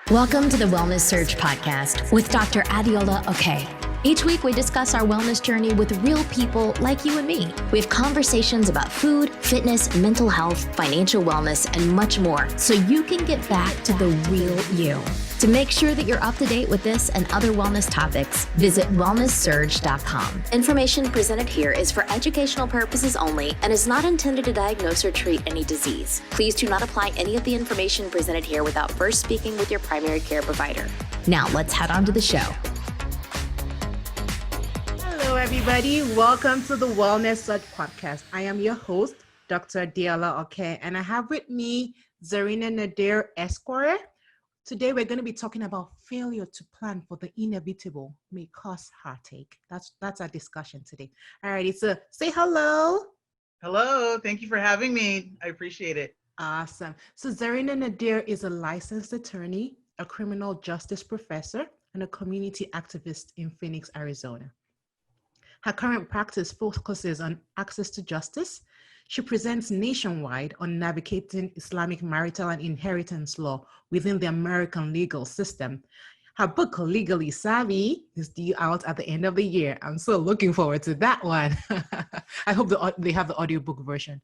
Welcome to the Wellness Surge podcast with Dr. Adiola Oke. Each week, we discuss our wellness journey with real people like you and me. We have conversations about food, fitness, mental health, financial wellness, and much more, so you can get back to the real you. To make sure that you're up to date with this and other wellness topics, visit wellnesssurge.com. Information presented here is for educational purposes only and is not intended to diagnose or treat any disease. Please do not apply any of the information presented here without first speaking with your primary care provider. Now, let's head on to the show. Hello, everybody. Welcome to the Wellness Surge podcast. I am your host, Dr. Adiola Oke, and I have with me Zarinah Nadir Esquire. Today, we're going to be talking about failure to plan for the inevitable may cause heartache. That's our discussion today. All righty, so say hello. Hello, thank you for having me. I appreciate it. Awesome. So Zarinah Nadir is a licensed attorney, a criminal justice professor, and a community activist in Phoenix, Arizona. Her current practice focuses on access to justice. She presents nationwide on navigating Islamic marital and inheritance law within the American legal system. Her book, Legally Savvy, is due out at the end of the year. I'm so looking forward to that one. I hope they have the audiobook version.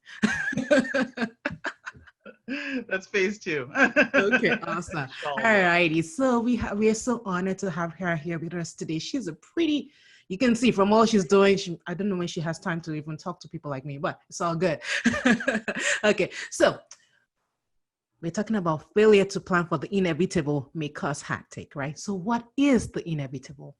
That's phase 2. Okay, awesome. All righty. So we are so honored to have her here with us today. She's a pretty, you can see from all she's doing, I don't know when she has time to even talk to people like me, but it's all good. Okay, so we're talking about failure to plan for the inevitable may cause heartache, right? So what is the inevitable?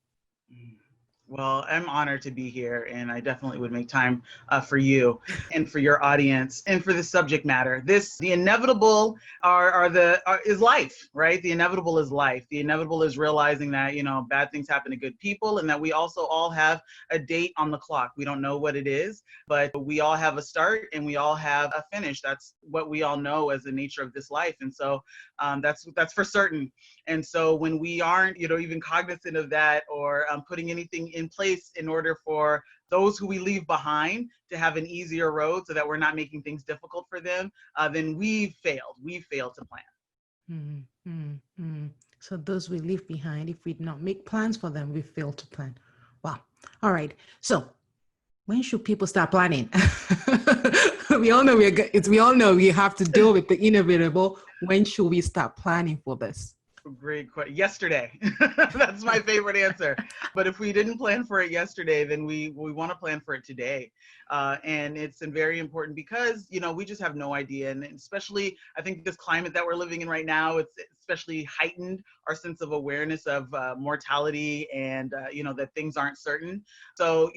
Well, I'm honored to be here, and I definitely would make time for you and for your audience and for the subject matter. The inevitable is life, right? The inevitable is life. The inevitable is realizing that, bad things happen to good people, and that we also all have a date on the clock. We don't know what it is, but we all have a start and we all have a finish. That's what we all know as the nature of this life. And so that's for certain. And so when we aren't, even cognizant of that or putting anything in place in order for those who we leave behind to have an easier road so that we're not making things difficult for them, then we've failed. We've failed to plan. So those we leave behind, if we do not make plans for them, we fail to plan. Wow. All right. So when should people start planning? We all know we have to deal with the inevitable. When should we start planning for this? Great question. Yesterday. That's my favorite answer. But if we didn't plan for it yesterday, then we want to plan for it today. And it's very important because, we just have no idea. And especially, I think this climate that we're living in right now, it's especially heightened our sense of awareness of mortality and, that things aren't certain. So,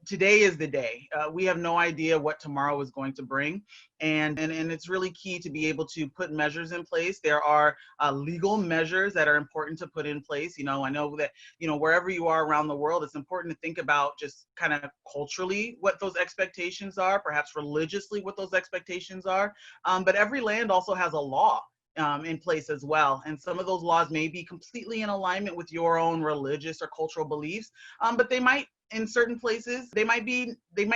today is the day. We have no idea what tomorrow is going to bring. And it's really key to be able to put measures in place. There are legal measures that are important to put in place. I know that, wherever you are around the world, it's important to think about just kind of culturally what those expectations are, perhaps religiously what those expectations are. But every land also has a law in place as well. And some of those laws may be completely in alignment with your own religious or cultural beliefs, but they might, in certain places, they might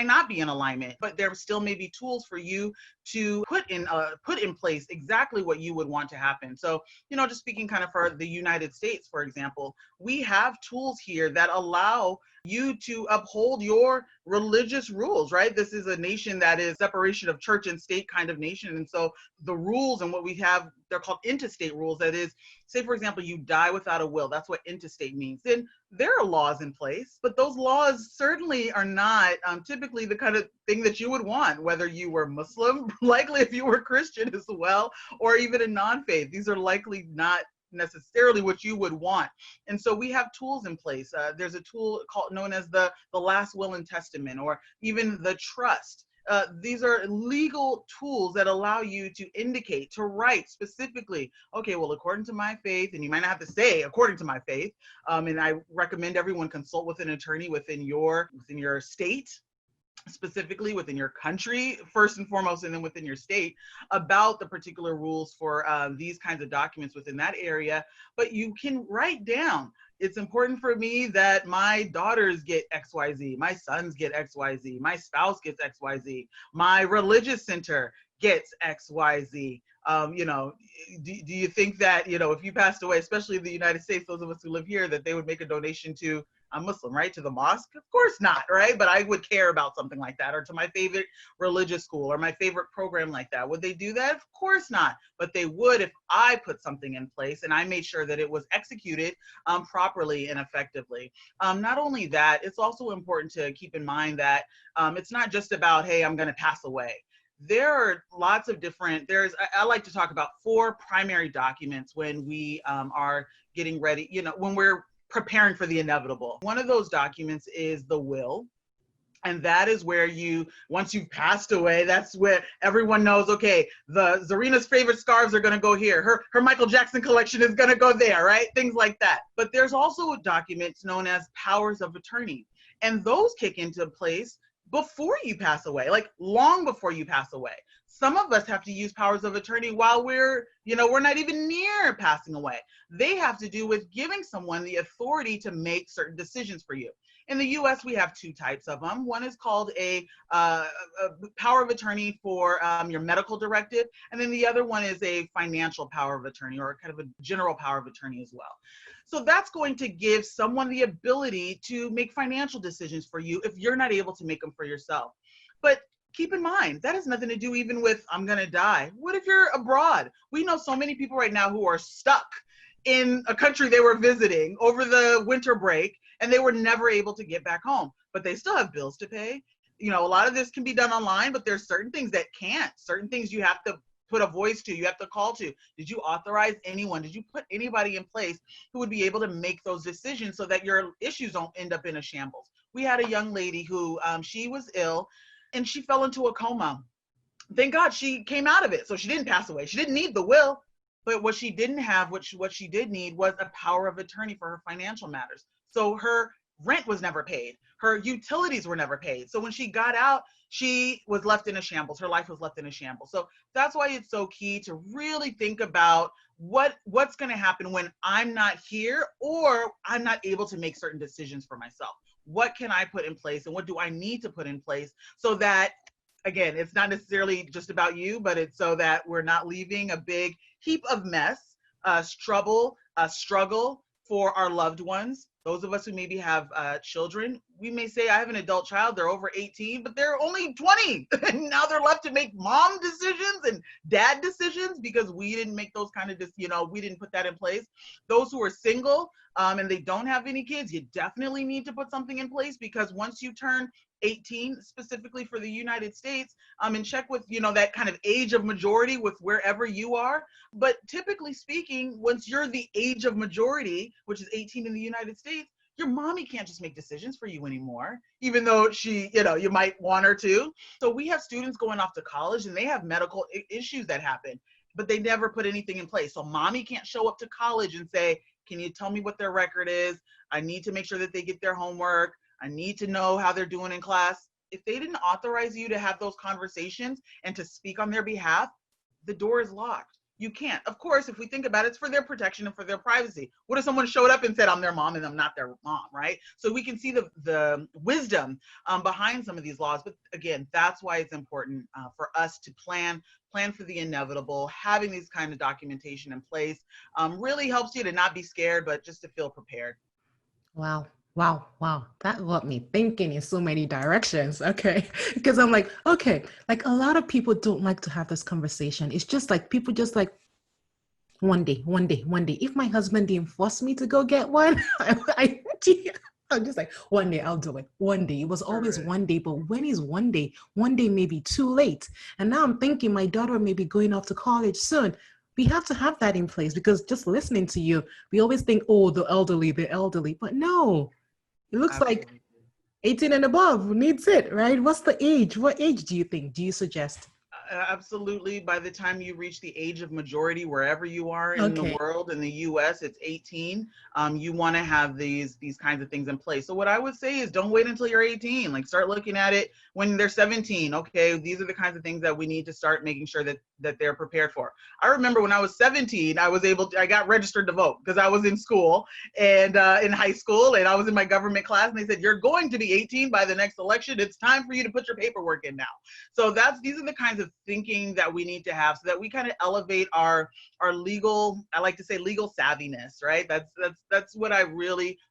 not be in alignment, but there still may be tools for you to put in place exactly what you would want to happen. So, just speaking kind of for the United States, for example, we have tools here that allow you to uphold your religious rules, right? This is a nation that is separation of church and state kind of nation. And so the rules and what we have, they're called intestate rules. That is, say, for example, you die without a will. That's what intestate means. Then there are laws in place, but those laws certainly are not typically the kind of thing that you would want, whether you were Muslim, likely if you were Christian as well, or even a non-faith. These are likely not necessarily what you would want. And so we have tools in place. There's a tool known as the last will and testament, or even the trust. These are legal tools that allow you to indicate, to write specifically, okay, well, according to my faith, and you might not have to say according to my faith, and I recommend everyone consult with an attorney within your state, specifically within your country, first and foremost, and then within your state, about the particular rules for these kinds of documents within that area. But you can write down, it's important for me that my daughters get XYZ, my sons get XYZ, my spouse gets XYZ, my religious center gets XYZ. You know, do you think that, you know, if you passed away, especially in the United States, those of us who live here, that they would make a donation to, I'm Muslim, right, to the mosque? Of course not, right? But I would care about something like that, or to my favorite religious school, or my favorite program like that. Would they do that? Of course not. But they would if I put something in place and I made sure that it was executed properly and effectively. Not only that, it's also important to keep in mind that it's not just about, hey, I'm going to pass away. There are lots of different, I like to talk about 4 primary documents when we are getting ready, you know, when we're preparing for the inevitable. One of those documents is the will. And that is where once you've passed away, that's where everyone knows, okay, Zarinah's favorite scarves are going to go here. Her Michael Jackson collection is going to go there, right? Things like that. But there's also documents known as powers of attorney. And those kick into place before you pass away, like long before you pass away. Some of us have to use powers of attorney while we're not even near passing away. They have to do with giving someone the authority to make certain decisions for you. In the US, we have 2 types of them. One is called a power of attorney for your medical directive, and then the other one is a financial power of attorney, or kind of a general power of attorney as well. So that's going to give someone the ability to make financial decisions for you if you're not able to make them for yourself. But keep in mind, that has nothing to do even with, I'm going to die. What if you're abroad? We know so many people right now who are stuck in a country they were visiting over the winter break, and they were never able to get back home, but they still have bills to pay. You know, a lot of this can be done online, but there's certain things that can't. Certain things you have to put a voice to, you have to call to. Did you authorize anyone? Did you put anybody in place who would be able to make those decisions so that your issues don't end up in a shambles? We had a young lady who, she was ill and she fell into a coma. Thank God she came out of it. So she didn't pass away. She didn't need the will, but what she didn't have, what she did need, was a power of attorney for her financial matters. So her rent was never paid. Her utilities were never paid. So when she got out, she was left in a shambles. Her life was left in a shambles. So that's why it's so key to really think about what's going to happen when I'm not here, or I'm not able to make certain decisions for myself. What can I put in place, and what do I need to put in place so that, again, it's not necessarily just about you, but it's so that we're not leaving a big heap of mess, struggle for our loved ones. Those of us who maybe have children, we may say, I have an adult child, they're over 18, but they're only 20. And now they're left to make mom decisions and dad decisions because we didn't make those kind of, we didn't put that in place. Those who are single and they don't have any kids, you definitely need to put something in place, because once you turn 18, specifically for the United States, and check with, that kind of age of majority with wherever you are. But typically speaking, once you're the age of majority, which is 18 in the United States, your mommy can't just make decisions for you anymore, even though she, you might want her to. So we have students going off to college and they have medical issues that happen, but they never put anything in place. So mommy can't show up to college and say, can you tell me what their record is? I need to make sure that they get their homework. I need to know how they're doing in class. If they didn't authorize you to have those conversations and to speak on their behalf, the door is locked. You can't. Of course, if we think about it, it's for their protection and for their privacy. What if someone showed up and said, I'm their mom and I'm not their mom, right? So we can see the wisdom behind some of these laws. But again, that's why it's important for us to plan for the inevitable. Having these kind of documentation in place really helps you to not be scared, but just to feel prepared. Wow. That got me thinking in so many directions. Okay. Because I'm like, okay, like a lot of people don't like to have this conversation. It's just like people just like, one day. If my husband didn't force me to go get one, I'm just like, one day I'll do it. One day. It was always one day, but when is one day? One day may be too late. And now I'm thinking my daughter may be going off to college soon. We have to have that in place, because just listening to you, we always think, oh, the elderly, but no, it looks Absolutely. like 18 and above needs it, right? What's the age? What age do you think? Do you suggest? Absolutely. By the time you reach the age of majority, wherever you are in the world, in the US, it's 18. You want to have these kinds of things in place. So what I would say is, don't wait until you're 18. Like, start looking at it when they're 17. Okay, these are the kinds of things that we need to start making sure that they're prepared for. I remember when I was 17, I got registered to vote because I was in school and in high school, and I was in my government class, and they said, you're going to be 18 by the next election. It's time for you to put your paperwork in now. So these are the kinds of thinking that we need to have, so that we kind of elevate our legal, I like to say legal savviness, right? That's what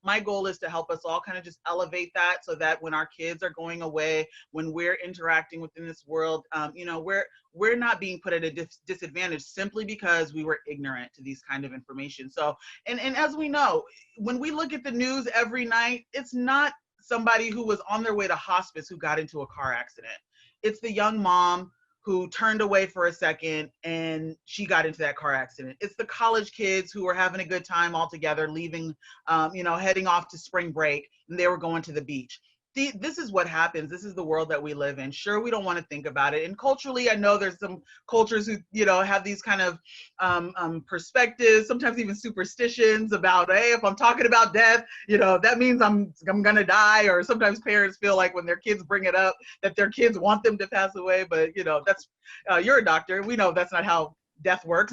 my goal is to help us all kind of just elevate that, so that when our kids are going away, when we're interacting within this world, we're not being put at a disadvantage simply because we were ignorant to these kind of information. So, and as we know, when we look at the news every night, it's not somebody who was on their way to hospice who got into a car accident. It's the young mom who turned away for a second and she got into that car accident. It's the college kids who were having a good time all together, leaving, heading off to spring break, and they were going to the beach. This is what happens. This is the world that we live in. Sure, we don't want to think about it. And culturally, I know there's some cultures who, have these kind of perspectives, sometimes even superstitions about, hey, if I'm talking about death, that means I'm going to die. Or sometimes parents feel like when their kids bring it up that their kids want them to pass away. But, that's, you're a doctor. We know that's not how death works.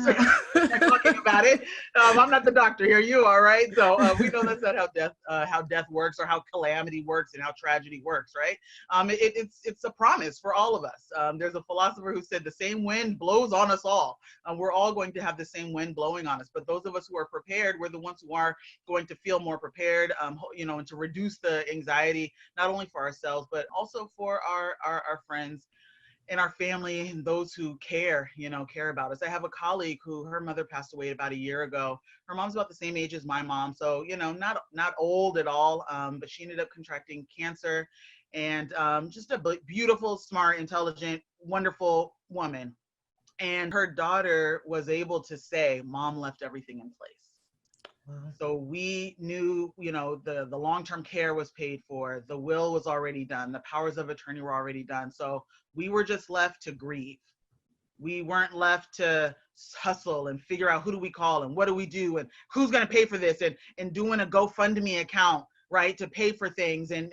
We're talking about it. I'm not the doctor here. You are, right? So we know that's not how death works, or how calamity works, and how tragedy works, right? It's a promise for all of us. There's a philosopher who said the same wind blows on us all. We're all going to have the same wind blowing on us. But those of us who are prepared, we're the ones who are going to feel more prepared, and to reduce the anxiety, not only for ourselves, but also for our friends and our family, and those who care about us. I have a colleague who, her mother passed away about a year ago. Her mom's about the same age as my mom, so not old at all, but she ended up contracting cancer, and just a beautiful, smart, intelligent, wonderful woman. And her daughter was able to say, Mom left everything in place. So we knew, the long-term care was paid for, the will was already done, the powers of attorney were already done. So we were just left to grieve. We weren't left to hustle and figure out who do we call and what do we do and who's going to pay for this, and doing a GoFundMe account, right, to pay for things, and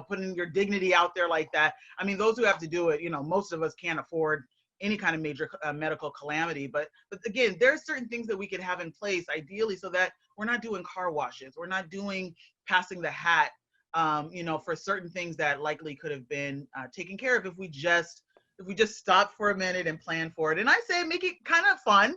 putting your dignity out there like that. I mean, those who have to do it, most of us can't afford any kind of major medical calamity. But again, there are certain things that we could have in place, ideally, so that we're not doing car washes, we're not doing passing the hat, for certain things that likely could have been taken care of if we just stop for a minute and plan for it. And I say make it kind of fun.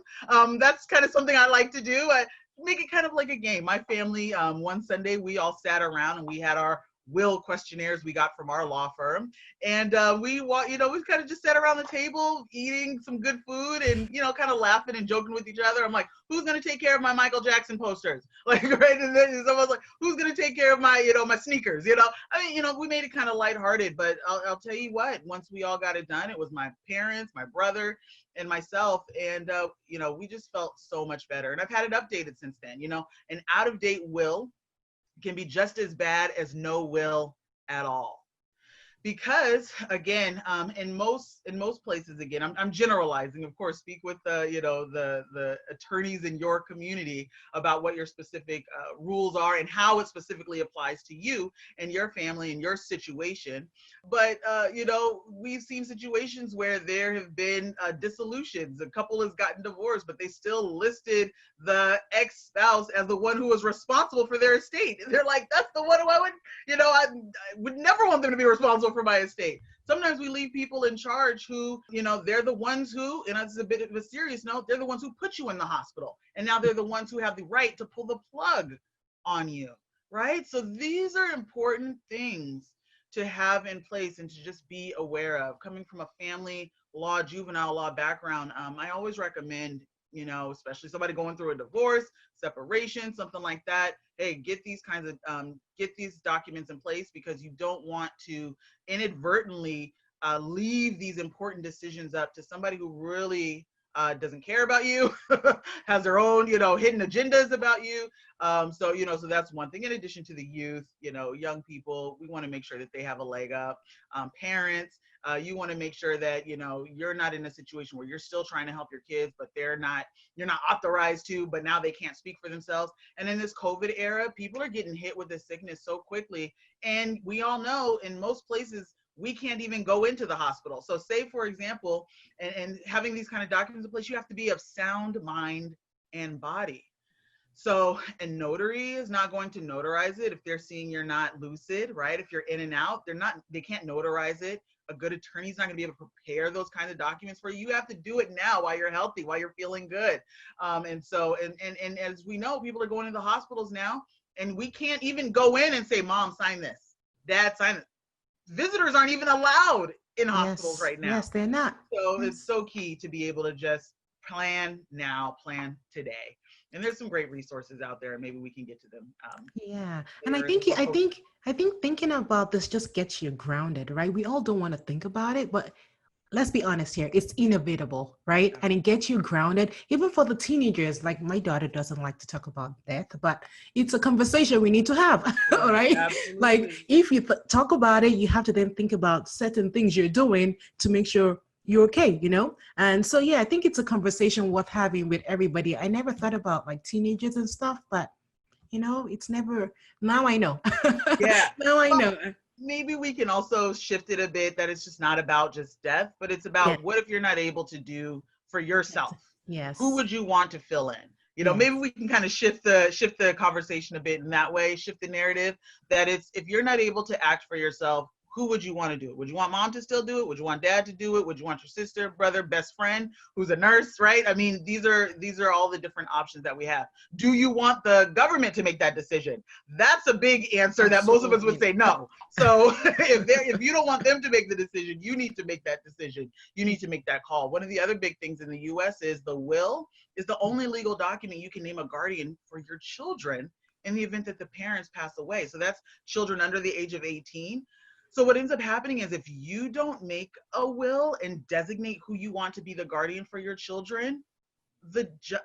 That's kind of something I like to do. Make it kind of like a game. My family, one Sunday, we all sat around and we had our will questionnaires we got from our law firm, and we kind of just sat around the table eating some good food, and kind of laughing and joking with each other. I'm like, who's going to take care of my Michael Jackson posters, like, right? And then someone's like, who's going to take care of my my sneakers? I mean, we made it kind of lighthearted. But I'll tell you what, once we all got it done, it was my parents, my brother, and myself, and we just felt so much better. And I've had it updated since then. An out-of-date will can be just as bad as no will at all. Because again, in most places, again, I'm generalizing, of course, speak with the attorneys in your community about what your specific rules are and how it specifically applies to you and your family and your situation. But we've seen situations where there have been dissolutions. A couple has gotten divorced, but they still listed the ex-spouse as the one who was responsible for their estate. They're like, that's the one who I would never want them to be responsible for my estate. Sometimes we leave people in charge who, they're the ones who, and it's a bit of a serious note, they're the ones who put you in the hospital. And now they're the ones who have the right to pull the plug on you, right? So these are important things to have in place and to just be aware of. Coming from a family law, juvenile law background, I always recommend, especially somebody going through a divorce, separation, something like that, hey, get these documents in place, because you don't want to inadvertently leave these important decisions up to somebody who really doesn't care about you, has their own, hidden agendas about you. So that's one thing. In addition to the youth, young people, we want to make sure that they have a leg up. Parents, you want to make sure that, you're not in a situation where you're still trying to help your kids, but you're not authorized to, but now they can't speak for themselves. And in this COVID era, people are getting hit with this sickness so quickly. And we all know in most places, we can't even go into the hospital. So say, for example, and having these kind of documents in place, you have to be of sound mind and body. So a notary is not going to notarize it if they're seeing you're not lucid, right? If you're in and out, they can't notarize it. a good attorney is not going to be able to prepare those kinds of documents for you. You have to do it now while you're healthy, while you're feeling good. And as we know, people are going into hospitals now, and we can't even go in and say, Mom, sign this. Dad, sign it. Visitors aren't even allowed in hospitals right now. Yes, they're not. So Yes. it's so key to be able to just plan now, plan today. And there's some great resources out there. Maybe we can get to them. Yeah. And I later think, as I well. think, I think thinking about this just gets you grounded, right? We all don't want to think about it, but let's be honest here, it's inevitable, right? And it gets you grounded. Even for the teenagers, like my daughter doesn't like to talk about death, but it's a conversation we need to have. All right. Absolutely. Like if you talk about it, you have to then think about certain things you're doing to make sure you're okay, you know? And so, yeah, I think it's a conversation worth having with everybody. I never thought about like teenagers and stuff, but you know, it's never, now I know. Yeah. Now I know. Maybe we can also shift it a bit, that it's just not about just death, but it's about Yeah. what if you're not able to do for yourself? Yes. Who would you want to fill in? You know, Yes. maybe we can kind of shift the conversation a bit in that way, shift the narrative, that it's, if you're not able to act for yourself, who would you want to do it? Would you want mom to still do it? Would you want dad to do it? Would you want your sister, brother, best friend who's a nurse, right? I mean, these are all the different options that we have. Do you want the government to make that decision? That's a big answer that most of us would say no. So if you don't want them to make the decision, you need to make that decision. You need to make that call. One of the other big things in the US is the will is the only legal document you can name a guardian for your children in the event that the parents pass away. So that's children under the age of 18. So what ends up happening is if you don't make a will and designate who you want to be the guardian for your children,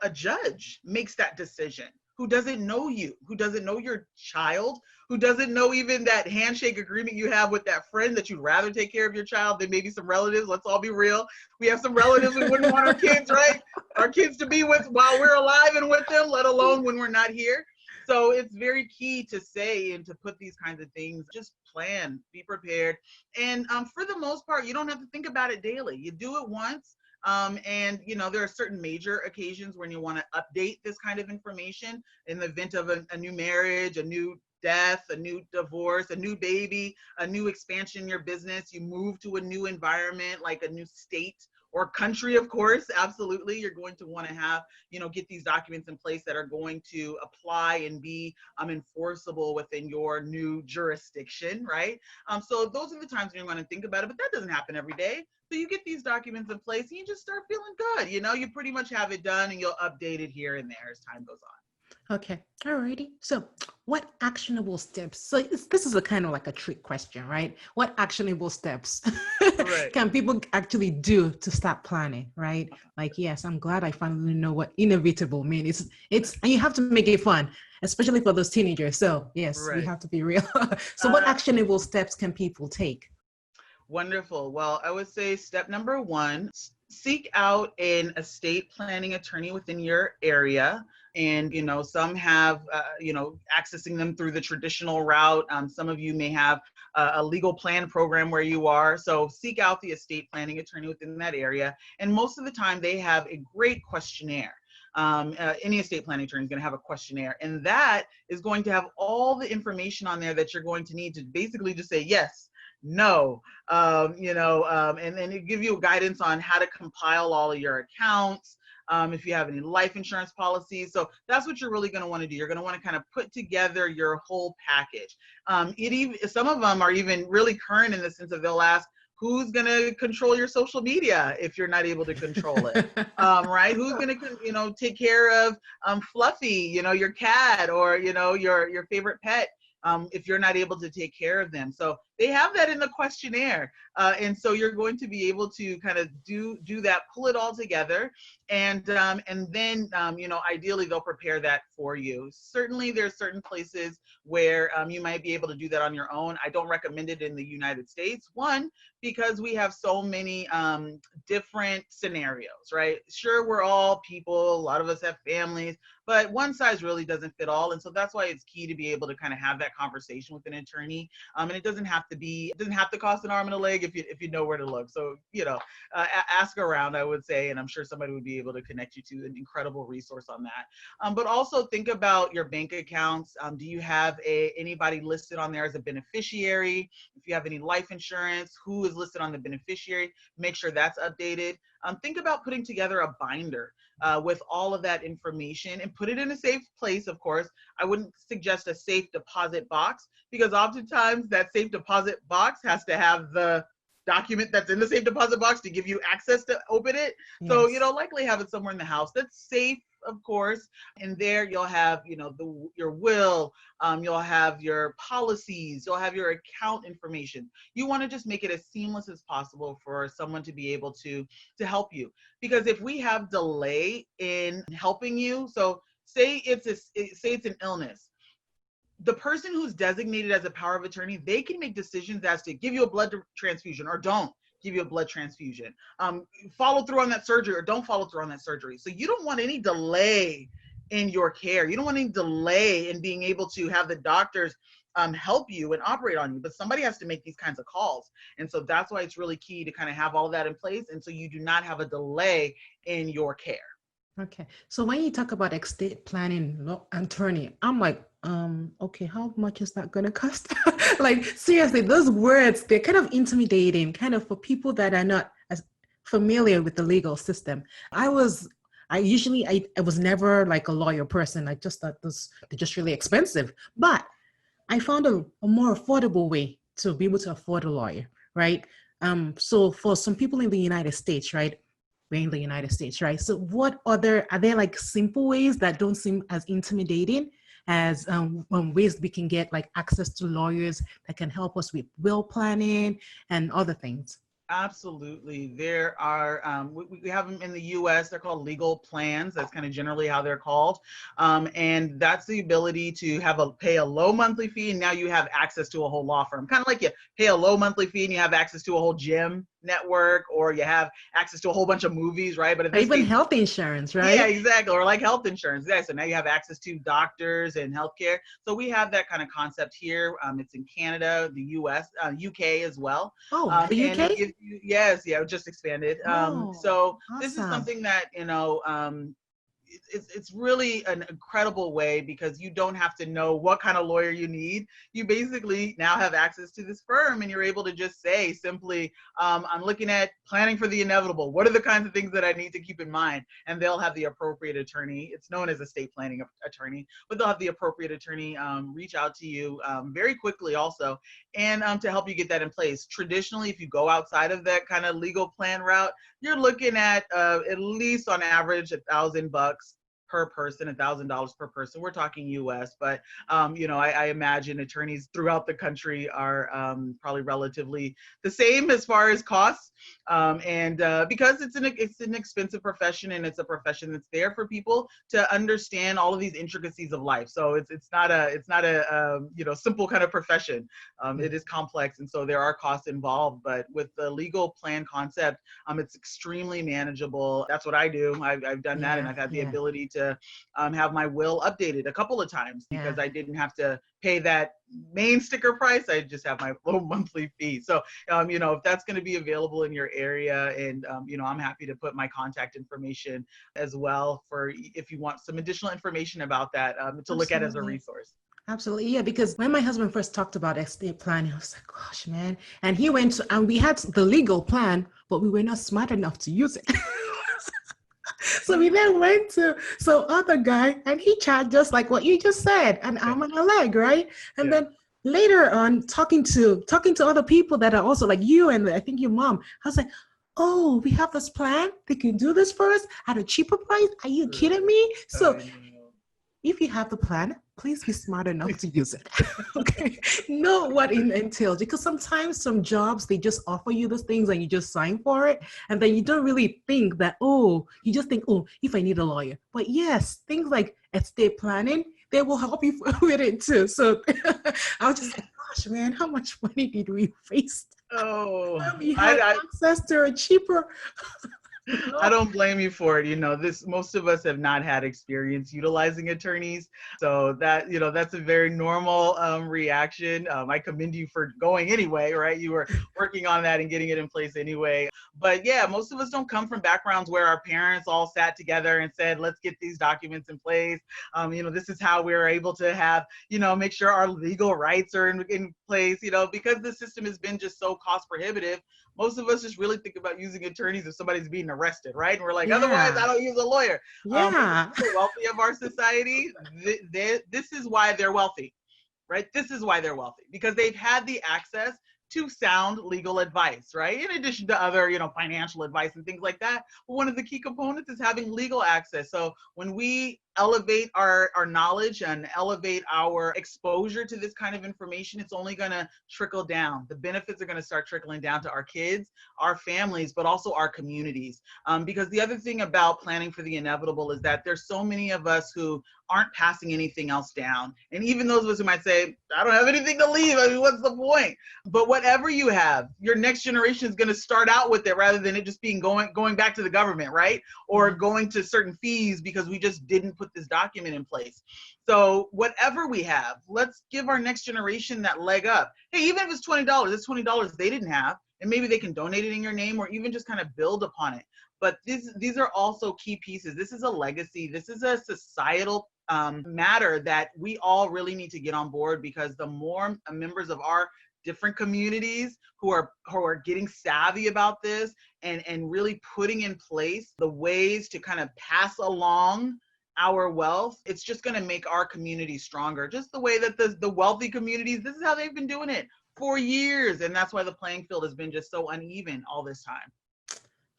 a judge makes that decision, who doesn't know you, who doesn't know your child, who doesn't know even that handshake agreement you have with that friend that you'd rather take care of your child than maybe some relatives. Let's all be real. We have some relatives we wouldn't want our kids, right? Our kids to be with while we're alive and with them, let alone when we're not here. So it's very key to say and to put these kinds of things, just plan, be prepared. And for the most part, you don't have to think about it daily. You do it once. And you know, there are certain major occasions when you want to update this kind of information in the event of a new marriage, a new death, a new divorce, a new baby, a new expansion in your business. You move to a new environment, like a new state or country, of course. Absolutely. You're going to want to have, you know, get these documents in place that are going to apply and be enforceable within your new jurisdiction, right? So those are the times when you're going to think about it, but that doesn't happen every day. So you get these documents in place and you just start feeling good. You know, you pretty much have it done and you'll update it here and there as time goes on. Okay. Alrighty. So what actionable steps? So this is a kind of like a trick question, right? What actionable steps can people actually do to start planning, right? Like, yes, I'm glad I finally know what inevitable means. It's and you have to make it fun, especially for those teenagers. So yes, we have to be real. So what actionable steps can people take? Wonderful. Well, I would say step number one, seek out an estate planning attorney within your area. And, you know, some have, you know, accessing them through the traditional route. Some of you may have a legal plan program where you are. So seek out the estate planning attorney within that area. And most of the time they have a great questionnaire. Any estate planning attorney is going to have a questionnaire, and that is going to have all the information on there that you're going to need to basically just say yes, no, you know, and then it give you guidance on how to compile all of your accounts, if you have any life insurance policies. So that's what you're really going to want to do. You're going to want to kind of put together your whole package. Some of them are even really current in the sense of they'll ask, who's going to control your social media if you're not able to control it, right? Who's going to, you know, take care of Fluffy, you know, your cat, or, you know, your favorite pet, if you're not able to take care of them. So they have that in the questionnaire. And so you're going to be able to kind of do that, pull it all together. And then, you know, ideally they'll prepare that for you. Certainly there's certain places where you might be able to do that on your own. I don't recommend it in the United States. One, because we have so many different scenarios, right? Sure, we're all people, a lot of us have families, but one size really doesn't fit all. And so that's why it's key to be able to kind of have that conversation with an attorney. And it doesn't have to cost an arm and a leg if you know where to look. So, you know, ask around, I would say, and I'm sure somebody would be able to connect you to an incredible resource on that. But also think about your bank accounts. Do you have anybody listed on there as a beneficiary? If you have any life insurance, who is is listed on the beneficiary. Make sure that's updated. Think about putting together a binder with all of that information and put it in a safe place, of course. I wouldn't suggest a safe deposit box because oftentimes that safe deposit box has to have the document that's in the safe deposit box to give you access to open it. Yes. So, likely have it somewhere in the house that's safe, of course. And there you'll have, your will, you'll have your policies, you'll have your account information. You want to just make it as seamless as possible for someone to be able to help you. Because if we have delay in helping you, so say it's an illness, the person who's designated as a power of attorney, they can make decisions as to give you a blood transfusion or don't give you a blood transfusion, follow through on that surgery or don't follow through on that surgery. So you don't want any delay in your care. You don't want any delay in being able to have the doctors help you and operate on you, but somebody has to make these kinds of calls. And so that's why it's really key to kind of have all that in place. And so you do not have a delay in your care. Okay. So when you talk about estate planning attorney, I'm like, okay, how much is that going to cost? Like, seriously, those words, they're kind of intimidating, kind of for people that are not as familiar with the legal system. I was never like a lawyer person. I just thought they're just really expensive. But I found a more affordable way to be able to afford a lawyer, right? So for some people in the United States, right? We're in the United States, right? So are there like simple ways that don't seem as intimidating as ways we can get like access to lawyers that can help us with will planning and other things? Absolutely. There are, we have them in the US, they're called legal plans. That's kind of generally how they're called. And that's the ability to pay a low monthly fee. And now you have access to a whole law firm. Kind of like you pay a low monthly fee and you have access to a whole gym network, or you have access to a whole bunch of movies, right? But even health insurance, right? Yeah, exactly. Or like health insurance. Yeah. So now you have access to doctors and healthcare. So we have that kind of concept here. It's in Canada, the US, UK as well. Oh, the UK? Yes, yeah, it just expanded. So this is awesome. something that, it's really an incredible way because you don't have to know what kind of lawyer you need. You basically now have access to this firm and you're able to just say simply, I'm looking at planning for the inevitable. What are the kinds of things that I need to keep in mind? And they'll have the appropriate attorney. It's known as a estate planning attorney, but they'll have the appropriate attorney reach out to you very quickly also, and to help you get that in place. Traditionally, if you go outside of that kind of legal plan route, you're looking at least on average $1,000 per person, $1,000 per person. We're talking US, but I imagine attorneys throughout the country are probably relatively the same as far as costs. And because it's an expensive profession, and it's a profession that's there for people to understand all of these intricacies of life. So it's not a simple kind of profession. It is complex, and so there are costs involved. But with the legal plan concept, it's extremely manageable. That's what I do. I've done that, and I've had the ability to have my will updated a couple of times because I didn't have to pay that main sticker price. I just have my low monthly fee. So, if that's going to be available in your area, and, I'm happy to put my contact information as well for if you want some additional information about that to look at as a resource. Absolutely. Yeah. Because when my husband first talked about estate planning, I was like, gosh, man. And he went to, and we had the legal plan, but we were not smart enough to use it. So we then went to some other guy, and he charged just like what you just said, an arm and a leg, right? And then later on, talking to other people that are also like you and I think your mom, I was like, oh, we have this plan. They can do this for us at a cheaper price. Are you kidding me? So if you have the plan, please be smart enough to use it. Okay. Know what it entails, because sometimes some jobs, they just offer you those things and you just sign for it. And then you don't really think that, you just think, if I need a lawyer. But yes, things like estate planning, they will help you with it too. So I was just like, gosh, man, how much money did we waste? Oh, We had access to a cheaper I don't blame you for it. Most of us have not had experience utilizing attorneys. So that's a very normal reaction. I commend you for going anyway, right? You were working on that and getting it in place anyway. But yeah, most of us don't come from backgrounds where our parents all sat together and said, let's get these documents in place. This is how we're able to have, make sure our legal rights are in place, because the system has been just so cost prohibitive. Most of us just really think about using attorneys if somebody's being arrested, right? And we're like, otherwise, I don't use a lawyer. Yeah. The wealthy of our society, this is why they're wealthy, right? This is why they're wealthy, because they've had the access to sound legal advice, right? In addition to other, financial advice and things like that. But one of the key components is having legal access. So when we elevate our knowledge and elevate our exposure to this kind of information, it's only going to trickle down. The benefits are going to start trickling down to our kids, our families, but also our communities. Because the other thing about planning for the inevitable is that there's so many of us who aren't passing anything else down. And even those of us who might say, I don't have anything to leave. I mean, what's the point? But whatever you have, your next generation is going to start out with it rather than it just being going back to the government, right? Or going to certain fees because we just didn't put this document in place. So whatever we have, let's give our next generation that leg up. Hey, even if it's $20, it's $20 they didn't have, and maybe they can donate it in your name or even just kind of build upon it. But these are also key pieces. This is a legacy. This is a societal matter that we all really need to get on board, because the more members of our different communities who are getting savvy about this and really putting in place the ways to kind of pass along our wealth, it's just going to make our community stronger. Just the way that the wealthy communities, this is how they've been doing it for years. And that's why the playing field has been just so uneven all this time.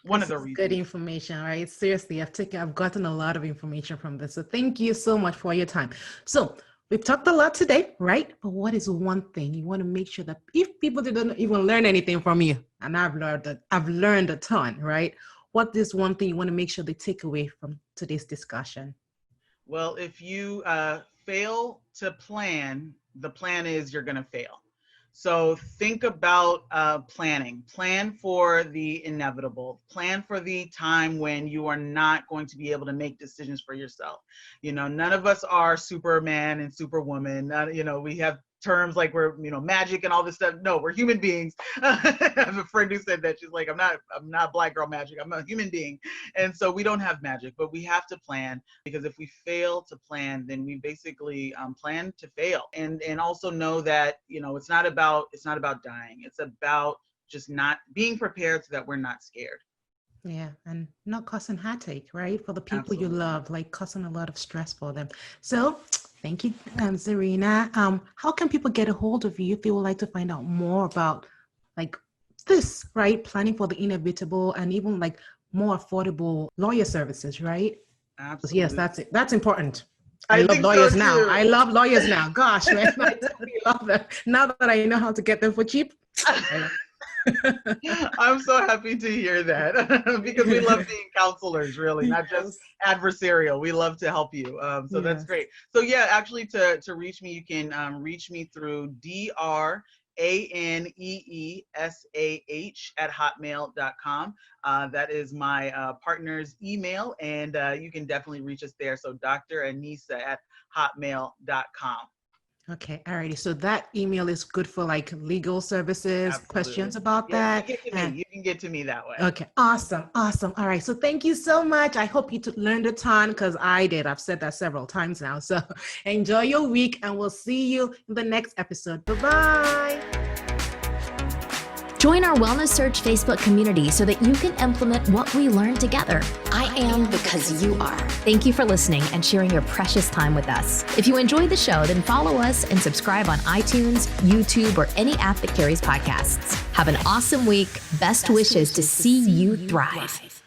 One of the reasons. Good information, right? Seriously, I've gotten a lot of information from this. So thank you so much for your time. So we've talked a lot today, right? But what is one thing you want to make sure that if people didn't even learn anything from you, and I've learned a ton, right? What is one thing you want to make sure they take away from today's discussion? Well, if you fail to plan, the plan is you're going to fail. So think about planning. Plan for the inevitable. Plan for the time when you are not going to be able to make decisions for yourself. None of us are Superman and Superwoman. We have terms like we're, magic and all this stuff. No, we're human beings. I have a friend who said that. She's like, I'm not black girl magic. I'm a human being. And so we don't have magic, but we have to plan, because if we fail to plan, then we basically plan to fail. And also know that, it's not about dying. It's about just not being prepared so that we're not scared. Yeah, and not causing heartache, right? For the people Absolutely. You love, like causing a lot of stress for them. So thank you, Zarinah. How can people get a hold of you if they would like to find out more about like this, right? Planning for the inevitable and even like more affordable lawyer services, right? Absolutely. Yes, that's it. That's important. I love lawyers so now. I love lawyers now. Gosh, man, I totally love them. Now that I know how to get them for cheap. I'm so happy to hear that because we love being counselors, really, not just adversarial. We love to help you. So that's great. So yeah, actually to reach me, you can reach me through draneesah@hotmail.com. That is my partner's email, and you can definitely reach us there. So draneesah@hotmail.com. Okay, alrighty. So that email is good for like legal services, Absolutely. Questions about that. You can get to me that way. Okay, awesome. All right. So thank you so much. I hope you learned a ton, because I did. I've said that several times now. So enjoy your week, and we'll see you in the next episode. Bye-bye. Join our Wellness Search Facebook community so that you can implement what we learned together. I am because you are. Thank you for listening and sharing your precious time with us. If you enjoyed the show, then follow us and subscribe on iTunes, YouTube, or any app that carries podcasts. Have an awesome week. Best wishes to see you thrive.